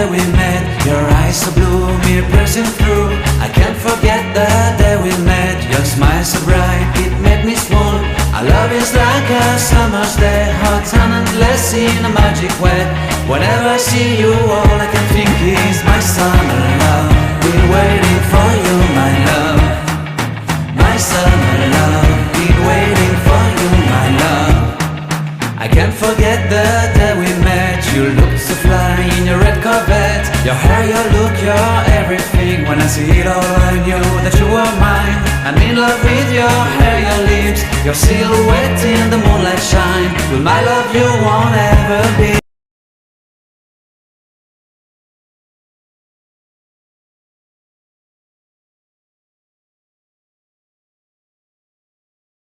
day we met. Your eyes so blue, me piercing through. I can't forget the day we met. Your smile so bright, it made me swoon. Our love is like a summer's day, hot and endless in a magic way. Whenever I see you, all I can think is my summer love. Been waiting for you, my love. My summer love. Been waiting for you, my love. I can't forget the day we met. You looked so fly in your red Corvette. Your hair, your look, your everything. When I see it all, I knew that you were mine. I'm in love with your hair, your lips, your silhouette in the moonlight shine. With my love you won't ever be